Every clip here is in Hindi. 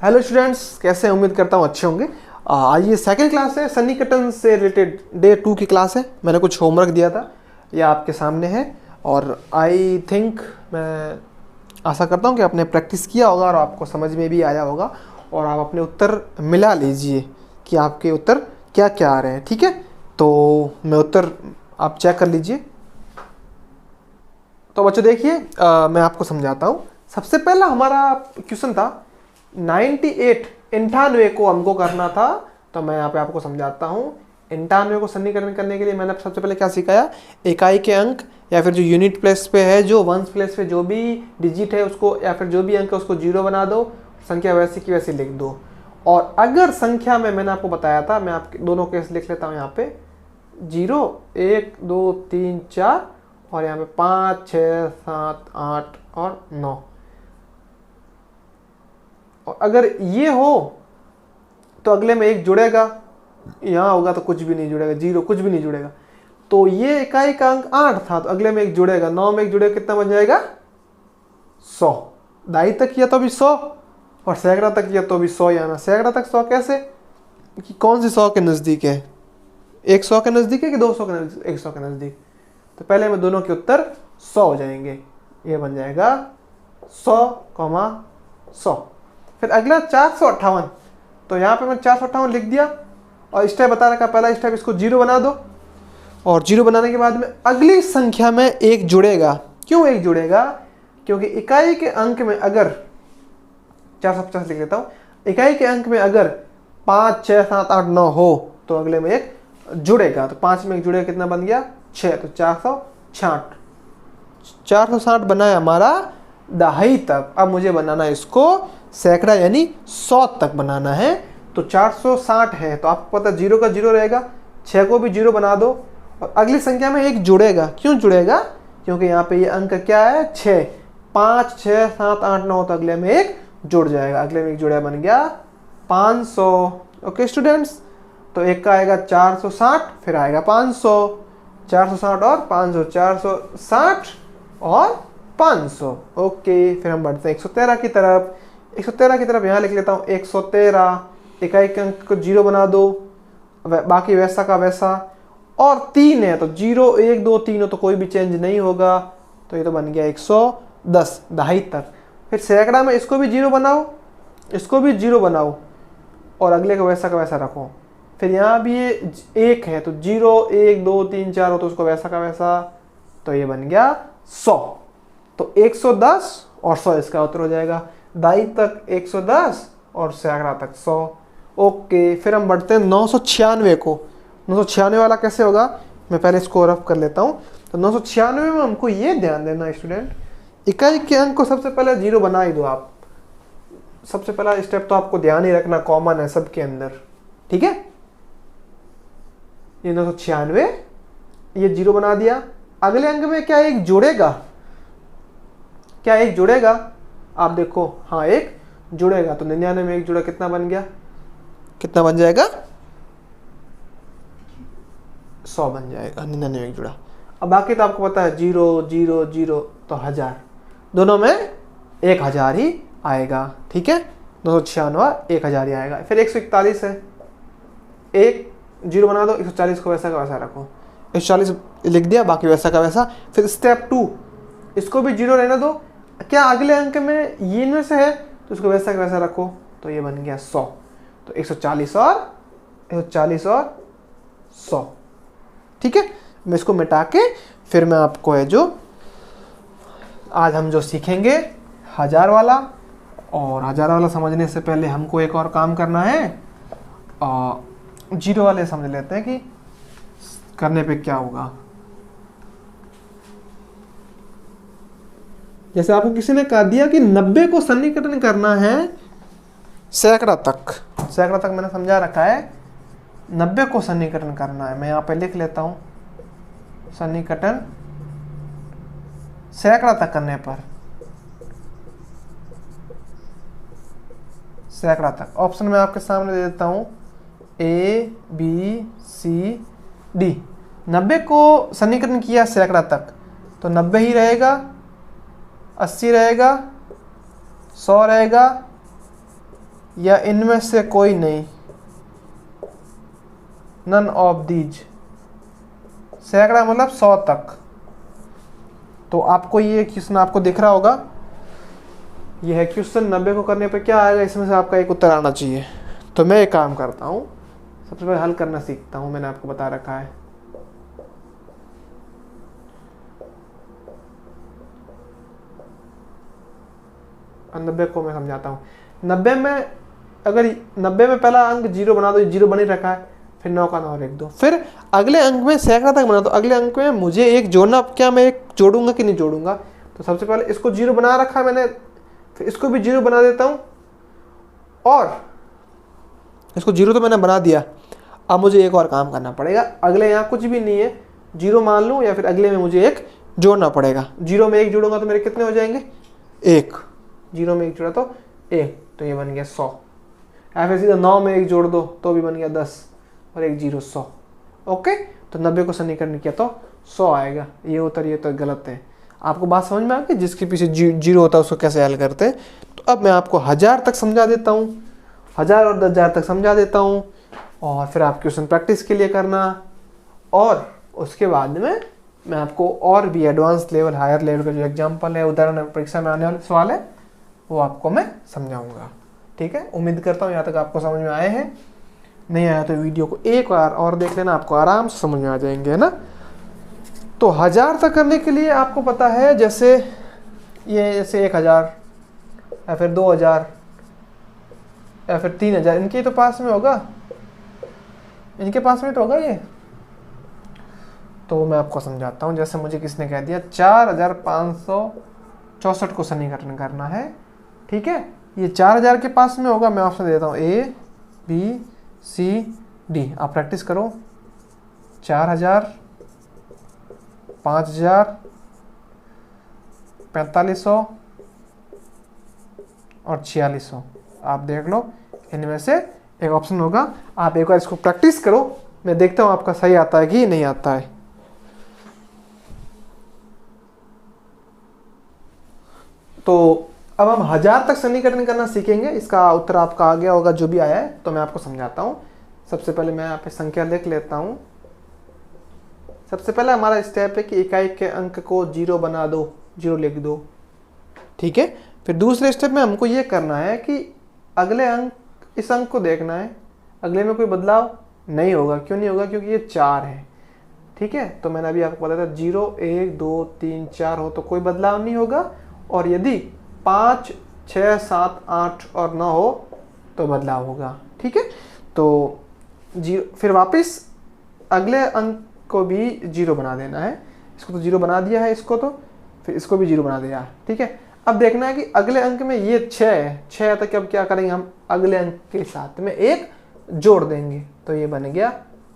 हेलो स्टूडेंट्स, कैसे हैं? उम्मीद करता हूँ अच्छे होंगे। आज ये सेकंड क्लास है, सन्निकटन से रिलेटेड डे 2 की क्लास है। मैंने कुछ होमवर्क दिया था, ये आपके सामने है और आई थिंक मैं आशा करता हूँ कि आपने प्रैक्टिस किया होगा और आपको समझ में भी आया होगा और आप अपने उत्तर मिला लीजिए कि आपके उत्तर क्या क्या आ रहे हैं। ठीक है, तो मैं उत्तर आप चेक कर लीजिए। तो बच्चों देखिए, मैं आपको समझाता हूँ। सबसे पहला हमारा क्वेश्चन था 98 को हमको करना था, तो मैं यहाँ पे आपको समझाता हूँ। 98 को सन्निकटन करने के लिए मैंने सबसे पहले क्या सिखाया, इकाई के अंक या फिर जो यूनिट प्लेस पे है, जो वंस प्लेस पे जो भी डिजिट है उसको या फिर जो भी अंक है उसको 0 बना दो, संख्या वैसी की वैसी लिख दो। और अगर संख्या में मैंने आपको बताया था, मैं आपके दोनों केस लिख लेता हूँ यहाँ पे 0 1 2 3 4 और यहाँ पे 5 6 7 8 और 9। और अगर ये हो तो अगले में 1 जुड़ेगा, यहाँ होगा तो कुछ भी नहीं जुड़ेगा, 0 कुछ भी नहीं जुड़ेगा। तो ये इकाई का अंक 8 था, तो अगले में 1 जुड़ेगा, 9 में 1 जुड़ेगा, कितना बन जाएगा 100। दाई तक किया तो भी 100 और सैकड़ा तक किया तो भी 100 ही आना। सैकड़ा तक 100 कैसे, कि कौन सी 100 के नज़दीक है, 100 के नज़दीक है कि 200 के नज़दीक, 100 के नज़दीक। तो पहले में दोनों के उत्तर 100 हो जाएंगे, ये बन जाएगा 100,100। फिर अगला 458, तो यहाँ पे मैं 458 लिख दिया और स्टेप बता रखा, पहला स्टेप इसको 0 बना दो और 0 बनाने के बाद में अगली संख्या में 1 जुड़ेगा। क्यों 1 जुड़ेगा, क्योंकि इकाई के अंक में अगर 450 लिख लेता हूँ, इकाई के अंक में अगर 5 6 7 8 9 हो तो अगले में 1 जुड़ेगा। तो 5 में 1 जुड़ेगा, कितना बन गया 6, तो 460। 460 बनाया हमारा दहाई तक। अब मुझे बनाना है इसको सैकड़ा यानी 100 तक बनाना है। तो 460 है, तो आपको पता 0 का 0 रहेगा, 6 को भी 0 बना दो और अगली संख्या में 1 जुड़ेगा। क्यों जुड़ेगा, क्योंकि यहाँ पे ये अंक क्या है 6, 5 6 7 8 9, तो अगले में 1 जुड़ जाएगा, अगले में 1 जुड़ा बन गया 500। ओके स्टूडेंट्स, तो एक का आएगा 460, फिर आएगा 500, 460 और 500, 460 और 500। ओके, फिर हम बढ़ते हैं 113 की तरफ। 113 की तरफ यहाँ लिख लेता हूँ 113, इकाई के अंक को 0 बना दो, बाकी वैसा का वैसा, और 3 है तो 0 1 2 3 हो तो कोई भी चेंज नहीं होगा, तो ये तो बन गया 110 दहाई तक। फिर सैकड़ा में इसको भी 0 बनाओ, इसको भी 0 बनाओ और अगले का वैसा रखो। फिर यहाँ भी ये 1 है तो 0 1 2 3 4 हो तो उसको वैसा का वैसा, तो ये बन गया 100। तो 110 और 100 इसका उत्तर हो जाएगा, दाई तक 110 और सैकड़ा तक 100। ओके, फिर हम बढ़ते हैं 996 को। 996 वाला कैसे होगा, मैं पहले इसको रफ कर लेता हूँ। तो 996 में हमको ये ध्यान देना स्टूडेंट, इकाई के अंक को सबसे पहले 0 बना ही दो आप। सबसे पहला स्टेप तो आपको ध्यान ही रखना, कॉमन है सबके अंदर, ठीक है। ये 996 ये 0 बना दिया, अगले अंक में क्या 1 जुड़ेगा, क्या 1 जुड़ेगा, आप देखो हाँ 1 जुड़ेगा। तो 99 में 1 जुड़ा, कितना बन गया, कितना बन जाएगा 100 बन जाएगा, 99 में 1 जुड़ा। अब बाकी तो आपको पता है 0 0 0 तो 1000, दोनों में 1000 ही आएगा, ठीक है। 996 1000 ही आएगा। फिर 141 है, 1 0 बना दो, 140 को वैसा का वैसा रखो, 140 लिख दिया, बाकी वैसा का वैसा। फिर स्टेप 2, इसको भी 0 रहने दो, क्या अगले अंक में ये इनमें से है तो उसको वैसा का वैसा रखो, तो ये बन गया 100। तो 140 और 100, ठीक है। मैं इसको मिटा के फिर मैं आपको है जो आज हम जो सीखेंगे 1000 वाला, और 1000 वाला समझने से पहले हमको एक और काम करना है, 0 वाले समझ लेते हैं कि करने पे क्या होगा। जैसे आपको किसी ने कहा दिया कि 90 को सन्निकटन करना है सैकड़ा तक, सैकड़ा तक मैंने समझा रखा है, 90 को सन्निकटन करना है। मैं यहाँ पे लिख लेता हूँ सन्निकटन सैकड़ा तक करने पर, सैकड़ा तक ऑप्शन में आपके सामने दे देता हूँ A B C D। 90 को सन्निकटन किया सैकड़ा तक तो 90 ही रहेगा, 80 रहेगा, 100 रहेगा, या इनमें से कोई नहीं, नन ऑफ दीज, सैकड़ा मतलब 100 तक। तो आपको ये क्वेश्चन आपको दिख रहा होगा, ये है क्वेश्चन 90 को करने पे क्या आएगा, इसमें से आपका एक उत्तर आना चाहिए। तो मैं एक काम करता हूँ, सबसे पहले हल करना सीखता हूँ, मैंने आपको बता रखा है। और 90 को मैं समझाता हूँ। 90 में अगर 90 में पहला अंक 0 बना दो, 0 बन ही रखा है, फिर 9 का 9 लिख दो, फिर अगले अंक में सैकड़ा तक बना दो। अगले अंक में मुझे एक जोड़ना, क्या मैं एक जोड़ूंगा कि नहीं जोड़ूंगा? तो सबसे पहले इसको 0 बना रखा है मैंने, फिर इसको भी 0 बना देता हूँ, और इसको 0 तो मैंने बना दिया। अब मुझे एक और काम करना पड़ेगा, अगले यहाँ कुछ भी नहीं है, 0 मान लूँ, या फिर अगले में मुझे एक जोड़ना पड़ेगा। 0 में 1 जोड़ूंगा तो मेरे कितने हो जाएंगे? 1। 0 में 1 जोड़ा तो 1, तो ये बन गया 100। या फिर सीधा 9 में 1 जोड़ दो तो भी बन गया 10, और 1 0 100। ओके, तो 90 को समीकरण किया तो 100 आएगा। ये उत्तर ये तो गलत है। आपको बात समझ में आ गई? जिसके पीछे 0 होता है उसको कैसे हल करते हैं। तो अब मैं आपको 1000 तक समझा देता हूँ, 1000 और 10,000 तक समझा देता हूँ, और फिर आप क्वेश्चन प्रैक्टिस के लिए करना। और उसके बाद में मैं आपको और भी एडवांस लेवल, हायर लेवल का जो एग्जाम्पल है, उदाहरण परीक्षा में आने वाले सवाल है, वो आपको मैं समझाऊंगा। ठीक है, उम्मीद करता हूँ यहाँ तक आपको समझ में आए हैं। नहीं आया तो वीडियो को एक बार और देख लेना, आपको आराम से समझ में आ जाएंगे, है ना। तो 1000 तक करने के लिए आपको पता है, जैसे ये जैसे 1000 या फिर 2000 या फिर 3000, इनके तो पास में होगा, इनके पास में तो होगा ये। तो मैं आपको समझाता हूँ। जैसे मुझे किसने कह दिया 4564 को समीकरण करना है, ठीक है, ये 4000 के पास में होगा। मैं ऑप्शन देता हूँ A B C D, आप प्रैक्टिस करो। 4000, 5000, 4500 और 4600, आप देख लो, इनमें से एक ऑप्शन होगा। आप एक बार इसको प्रैक्टिस करो, मैं देखता हूँ आपका सही आता है कि नहीं आता है। तो अब हम 1000 तक समीकरण करना सीखेंगे। इसका उत्तर आपका आ गया होगा जो भी आया है, तो मैं आपको समझाता हूँ। सबसे पहले मैं यहाँ पे संख्या लिख लेता हूँ। सबसे पहले हमारा स्टेप है कि इकाई के अंक को 0 बना दो, 0 लिख दो, ठीक है। फिर दूसरे स्टेप में हमको ये करना है कि अगले अंक, इस अंक को देखना है, अगले में कोई बदलाव नहीं होगा। क्यों नहीं होगा? क्योंकि ये 4 है, ठीक है। तो मैंने अभी आपको बताया था 0 1 2 3 4 हो तो कोई बदलाव नहीं होगा, और यदि 5 6 7 8 और 9 हो तो बदलाव होगा, ठीक है। तो फिर वापस अगले अंक को भी 0 बना देना है। इसको तो 0 बना दिया है, इसको तो फिर इसको भी 0 बना दिया, ठीक है। अब देखना है कि अगले अंक में ये 6 है, 6 तक अब क्या करेंगे हम, अगले अंक के साथ में 1 जोड़ देंगे, तो ये बन गया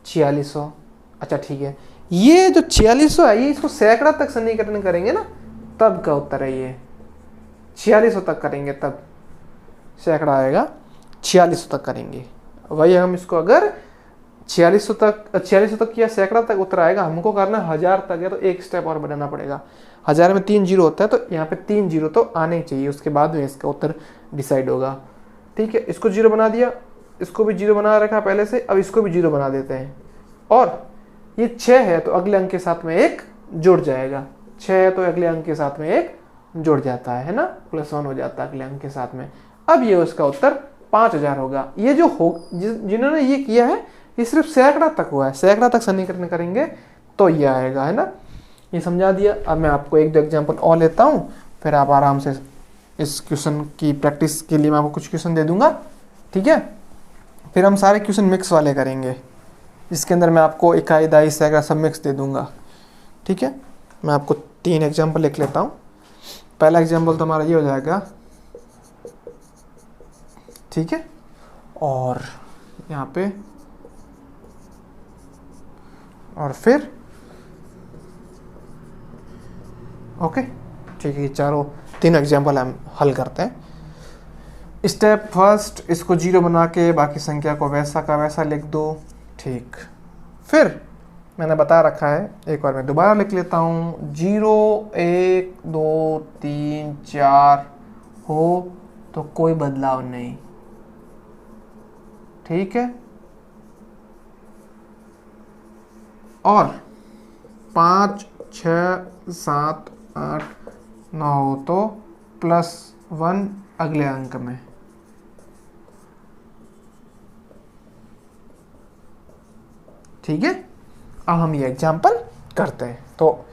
4600। अच्छा ठीक है, ये जो 4600 है, ये इसको सैकड़ा तक समीकरण करेंगे ना, तब का उत्तर है ये 4600 तक करेंगे, तब सैकड़ा आएगा। 4600 तक करेंगे, वही हम इसको अगर 4600 तक या सैकड़ा तक उत्तर आएगा। हमको करना 1000 तक है, तो एक स्टेप और बढ़ाना पड़ेगा। 1000 में 3 0 होता है, तो यहाँ पे 3 0 तो आने चाहिए, उसके बाद में इसका उत्तर डिसाइड होगा, ठीक है। इसको 0 बना दिया, इसको भी 0 बना रखा पहले से, अब इसको भी 0 बना देते हैं। और ये 6 है तो अगले अंक के साथ में 1 जुड़ जाएगा, 6 है तो अगले अंक के साथ में 1 जुड़ जाता है ना, +1 हो जाता है अगले अंक के साथ में। अब ये उसका उत्तर 5000 होगा। ये जो हो जिन्होंने ये किया है, ये सिर्फ सैकड़ा तक हुआ है, सैकड़ा तक समीकरण करेंगे तो ये आएगा, है ना। ये समझा दिया। अब मैं आपको 1-2 एग्जाम्पल और लेता हूँ, फिर आप आराम से इस क्वेश्चन की प्रैक्टिस के लिए मैं आपको कुछ क्वेश्चन दे दूंगा, ठीक है। फिर हम सारे क्वेश्चन मिक्स वाले करेंगे, जिसके अंदर मैं आपको इकाई दाई सैकड़ा सब मिक्स दे दूंगा, ठीक है। मैं आपको 3 एग्जाम्पल लिख लेता हूँ। पहला एग्जाम्पल तो हमारा ये हो जाएगा, ठीक है, और यहाँ पे, और फिर ओके, ठीक है। चारों 3 एग्जाम्पल हम हल करते हैं। स्टेप फर्स्ट, इसको 0 बना के बाकी संख्या को वैसा का वैसा लिख दो, ठीक। फिर मैंने बता रखा है, एक बार मैं दोबारा लिख लेता हूँ। 0 1 2 3 4 हो तो कोई बदलाव नहीं, ठीक है, और 5 6 7 8 9 हो तो +1 अगले अंक में। ठीक है, अब हम ये एग्जाम्पल करते हैं। तो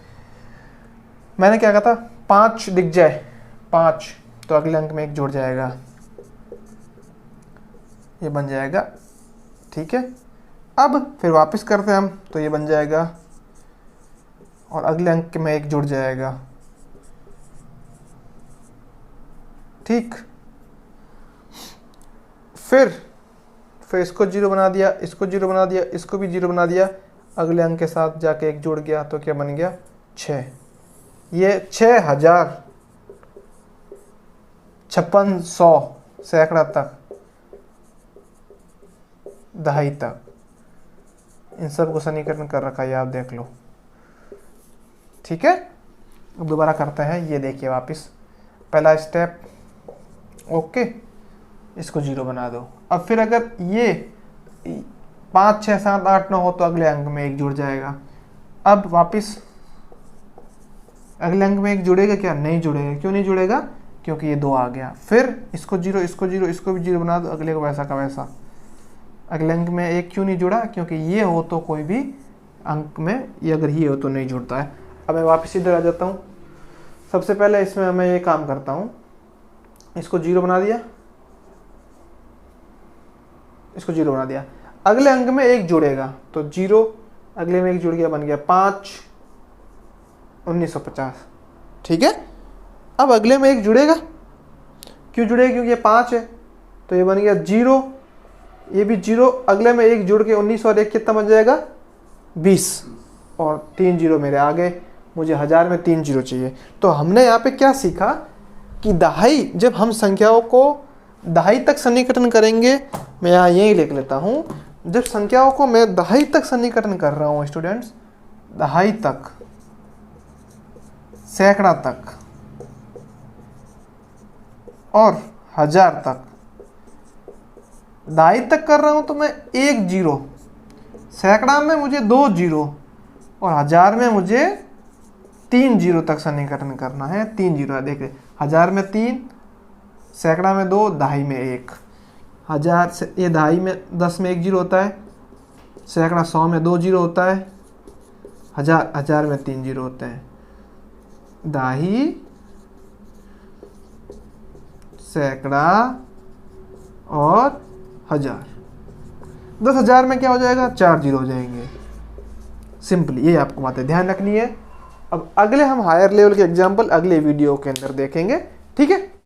मैंने क्या कहा था, 5 दिख जाए 5 तो अगले अंक में 1 जुड़ जाएगा, ये बन जाएगा। ठीक है, अब फिर वापस करते हैं हम, तो ये बन जाएगा और अगले अंक में 1 जुड़ जाएगा। ठीक, फिर इसको 0 बना दिया, इसको 0 बना दिया, इसको भी 0 बना दिया, अगले अंक के साथ जाके 1 जुड़ गया, तो क्या बन गया 6। ये 6000 5600 सैकड़ा तक, दहाई तक, इन सब को समीकरण कर रखा है, आप देख लो। ठीक है, अब दोबारा करते हैं। ये देखिए वापस पहला स्टेप, ओके, इसको 0 बना दो। अब फिर अगर ये 5 6 7 8 9 हो तो अगले अंक में 1 जुड़ जाएगा। अब वापस अगले अंक में 1 जुड़ेगा क्या? नहीं जुड़ेगा। क्यों नहीं जुड़ेगा? क्योंकि ये 2 आ गया। फिर इसको 0, इसको 0, इसको भी 0 बना दो, अगले को वैसा का वैसा। अगले अंक में 1 क्यों नहीं जुड़ा? क्योंकि ये हो तो कोई भी अंक में, ये अगर ये हो तो नहीं जुड़ता है। अब मैं वापस इधर आ जाता हूँ। सबसे पहले इसमें मैं ये काम करता हूँ, इसको 0 बना दिया, इसको 0 बना दिया, अगले अंक में 1 जुड़ेगा तो 0, अगले में 1 जुड़ गया, बन गया 5 1950। ठीक है, अब अगले में 1 जुड़ेगा, क्यों जुड़ेगा? क्योंकि ये 5 है, तो ये बन गया 0, ये भी 0, अगले में 1 जुड़ के 19 और 1 कितना बन जाएगा? 20, और 3 0 मेरे आ गए। मुझे 1000 में 3 0 चाहिए। तो हमने यहाँ पे क्या सीखा कि दहाई, जब हम संख्याओं को दहाई तक सन्निकटन करेंगे, मैं यहाँ यही लिख लेता हूँ, जब संख्याओं को मैं दहाई तक सन्निकटन कर रहा हूँ स्टूडेंट्स, दहाई तक, सैकड़ा तक और 1000 तक, दहाई तक कर रहा हूँ तो मैं 1 0, सैकड़ा में मुझे 2 0 और 1000 में मुझे 3 0 तक सन्निकटन करना है। 3 0 देखिए, 1000 में 3, सैकड़ा में 2, दहाई में 1। 1000 से ये दहाई में 10 में 1 0 होता है, सैकड़ा 100 में 2 0 होता है, 1000 में 3 0 होते हैं। दहाई, सैकड़ा और 1000। 10,000 में क्या हो जाएगा? 4 0 हो जाएंगे। सिंपली ये आपको बातें ध्यान रखनी है। अब अगले हम हायर लेवल के एग्जाम्पल अगले वीडियो के अंदर देखेंगे। ठीक है।